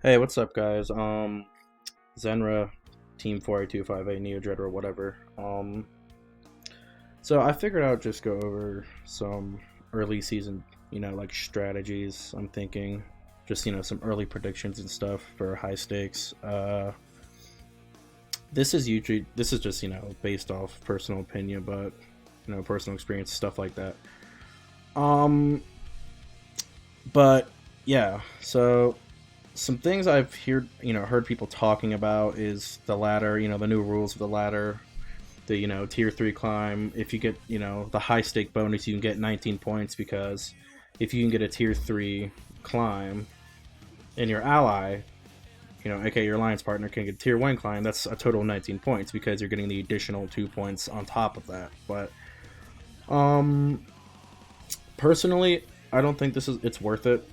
Hey, what's up, guys? Z.E.N.R.A, Team 4825A, NEO-DREADRA, whatever. So I figured I'd just go over some early season, like strategies. I'm thinking, just some early predictions and stuff for high stakes. This is just based off personal opinion, but personal experience, stuff like that. Um, but yeah, so some things heard people talking about is the ladder, the new rules of the ladder, the tier 3 climb. If you get the high stake bonus, you can get 19 points, because if you can get a tier 3 climb and your ally, aka your alliance partner, can get tier 1 climb, that's a total of 19 points, because you're getting the additional 2 points on top of that. But um personally, I don't think it's worth it,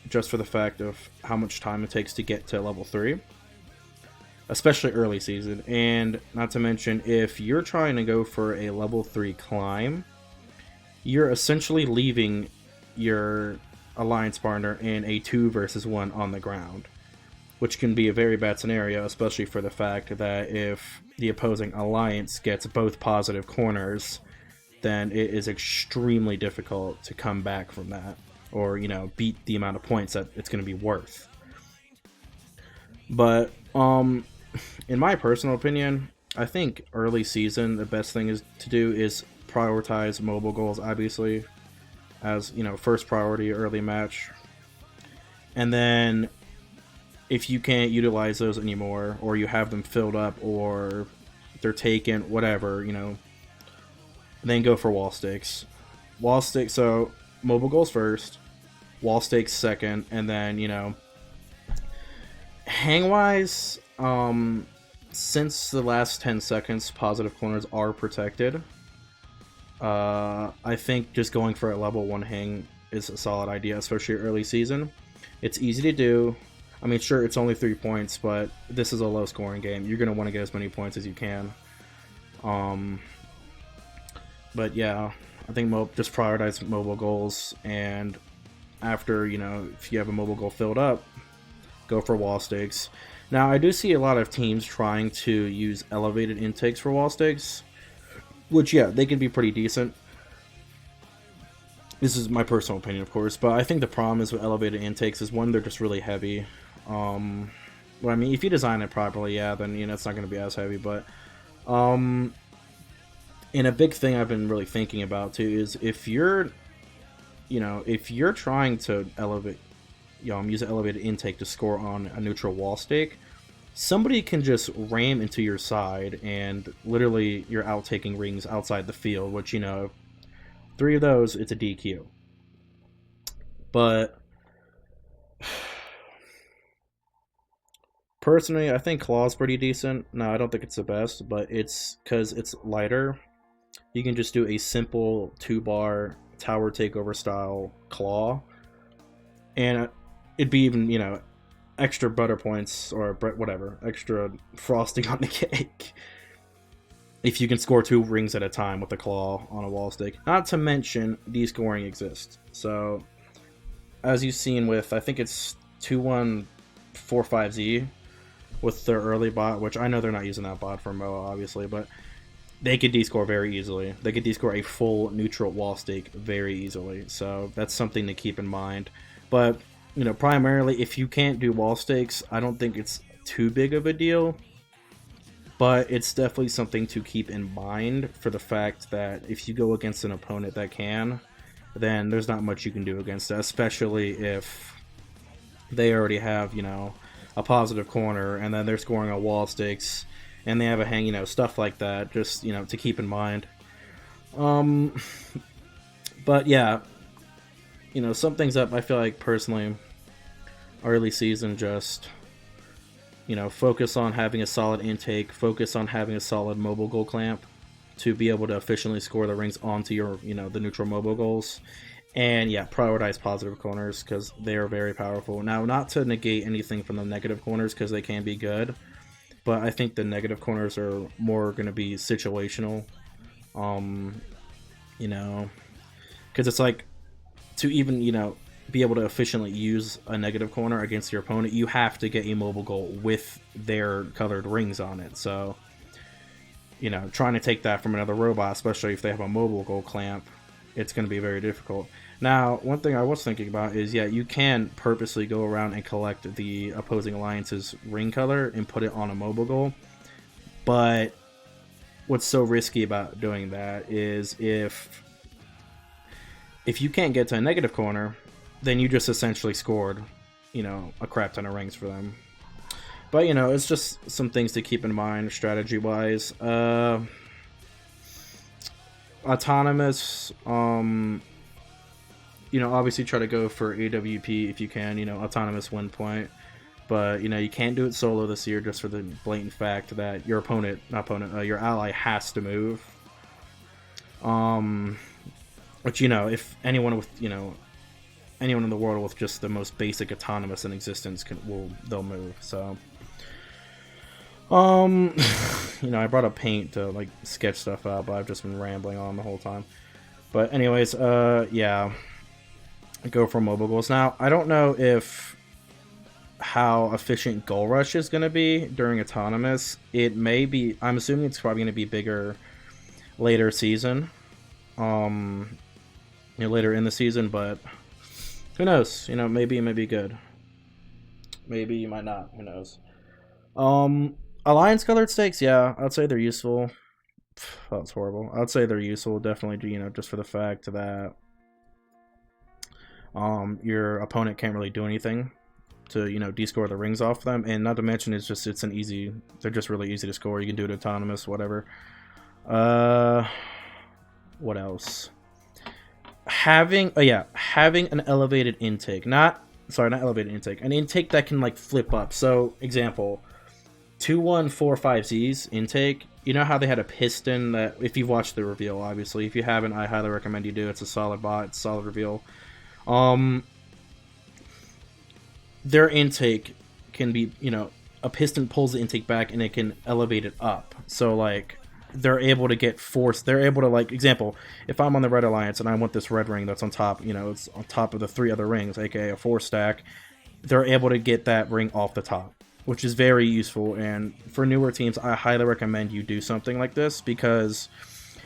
just for the fact of how much time it takes to get to level 3, especially early season. And not to mention, if you're trying to go for a level 3 climb, you're essentially leaving your alliance partner in a 2 versus 1 on the ground, which can be a very bad scenario, especially for the fact that if the opposing alliance gets both positive corners, then it is extremely difficult to come back from that, or beat the amount of points that it's going to be worth. But in my personal opinion, I think early season, the best thing is to do is prioritize mobile goals, obviously, as first priority early match. And then if you can't utilize those anymore, or you have them filled up, or they're taken, whatever, then go for wall stakes. Wall stakes, so mobile goals first, wall stakes second, and then hang wise, since the last 10 seconds positive corners are protected, I think just going for a level 1 hang is a solid idea, especially early season. It's easy to do. I mean, sure, it's only 3 points, but this is a low scoring game. You're going to want to get as many points as you can. But yeah, I think just prioritize mobile goals, and after, if you have a mobile goal filled up, go for wall stakes. Now, I do see a lot of teams trying to use elevated intakes for wall stakes, which, yeah, they can be pretty decent. This is my personal opinion, of course, but I think the problem is with elevated intakes is, one, they're just really heavy. Well, I mean, if you design it properly, yeah, then it's not going to be as heavy. But and a big thing I've been really thinking about too is, if you're trying to use an elevated intake to score on a neutral wall stake, somebody can just ram into your side, and literally you're out taking rings outside the field, which 3 of those, it's a DQ. But personally, I think Claw's pretty decent. No, I don't think it's the best, but it's because it's lighter. You can just do a simple 2-bar tower takeover style Claw, and it'd be even extra butter points, or whatever, extra frosting on the cake, if you can score 2 rings at a time with a Claw on a wall stake. Not to mention, descoring exists. So as you've seen with, I think it's 2145Z, with their early bot, which I know they're not using that bot for MOA, obviously, but they could descore very easily. They could descore a full neutral wall stake very easily. So that's something to keep in mind. But primarily, if you can't do wall stakes, I don't think it's too big of a deal. But it's definitely something to keep in mind, for the fact that if you go against an opponent that can, then there's not much you can do against it, especially if they already have, a positive corner, and then they're scoring a wall stakes, and they have a hang, stuff like that, just, to keep in mind. But yeah, some things up, I feel like, personally, early season, just, focus on having a solid intake, focus on having a solid mobile goal clamp to be able to efficiently score the rings onto your, the neutral mobile goals. And yeah, prioritize positive corners, because they are very powerful. Now, not to negate anything from the negative corners, because they can be good, but I think the negative corners are more going to be situational. Because it's like, to even be able to efficiently use a negative corner against your opponent, you have to get a mobile goal with their colored rings on it. So, you know, trying to take that from another robot, especially if they have a mobile goal clamp, it's going to be very difficult. Now, one thing I was thinking about is, yeah, you can purposely go around and collect the opposing alliance's ring color and put it on a mobile goal. But what's so risky about doing that is if you can't get to a negative corner, then you just essentially scored, you know, a crap ton of rings for them. But, you know, it's just some things to keep in mind strategy-wise. Autonomous, you know, obviously try to go for AWP if you can, you know, autonomous win point. But, you know, you can't do it solo this year just for the blatant fact that your your ally has to move. Which, you know, if anyone with, you know, anyone in the world with just the most basic autonomous in existence they'll move. So, you know, I brought up paint to like sketch stuff out, but I've just been rambling on the whole time. But anyways, yeah, go for mobile goals. Now, I don't know how efficient goal rush is going to be during autonomous. It may be. I'm assuming it's probably going to be bigger later season. You know, later in the season, but who knows? You know, maybe it may be good. Maybe you might not. Who knows? Alliance colored stakes, yeah, I'd say they're useful. That's horrible. I'd say they're useful, definitely, you know, just for the fact that your opponent can't really do anything to, you know, descore the rings off them, and not to mention they're just really easy to score. You can do it autonomous, whatever. What else? Having an elevated intake, not elevated intake, an intake that can like flip up. So example, 2145Z's intake, you know how they had a piston that, if you've watched the reveal, obviously, if you haven't, I highly recommend you do. It's a solid bot, it's a solid reveal. Their intake can be, you know, a piston pulls the intake back and it can elevate it up. So like they're able to get forced. They're able to, like, example, if I'm on the red alliance and I want this red ring that's on top, you know, it's on top of the 3 other rings, aka a 4 stack, they're able to get that ring off the top, which is very useful. And for newer teams, I highly recommend you do something like this, because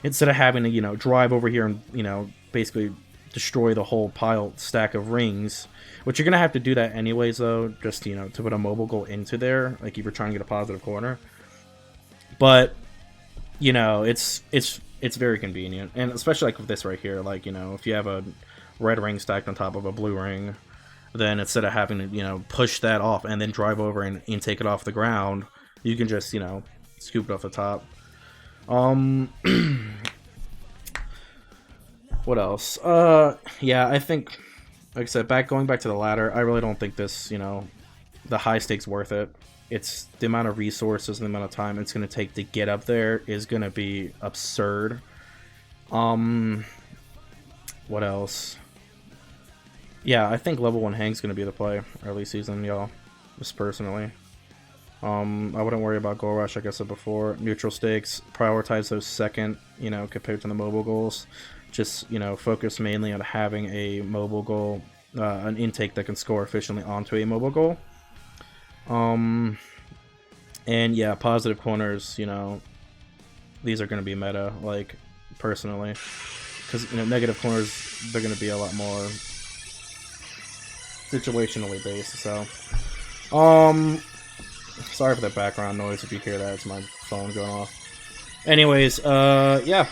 instead of having to, you know, drive over here and, you know, basically destroy the whole stack of rings, which you're gonna have to do that anyways, though, just, you know, to put a mobile goal into there, like if you're trying to get a positive corner. But, you know, it's very convenient, and especially like with this right here, like, you know, if you have a red ring stacked on top of a blue ring, then instead of having to, you know, push that off and then drive over and take it off the ground, you can just, you know, scoop it off the top. What else? Yeah, I think, like I said, going back to the ladder, I really don't think this, you know, the high stakes worth it. It's the amount of resources and the amount of time it's going to take to get up there is going to be absurd. What else? Yeah, I think level 1 Hang's going to be the play early season, y'all. Just personally. I wouldn't worry about goal rush, like I said before. Neutral stakes, prioritize those second, you know, compared to the mobile goals. Just, you know, focus mainly on having a mobile goal, an intake that can score efficiently onto a mobile goal. And yeah, positive corners, you know, these are going to be meta, like, personally. Because, you know, negative corners, they're going to be a lot more situationally based, so. Sorry for the background noise if you hear that, it's my phone going off. Anyways, yeah.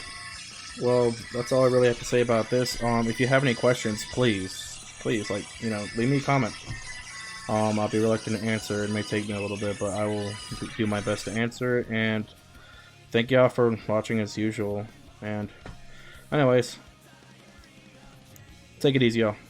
Well, that's all I really have to say about this. If you have any questions, please, like, you know, leave me a comment. I'll be reluctant to answer. It may take me a little bit, but I will do my best to answer. And thank y'all for watching as usual. And anyways, take it easy, y'all.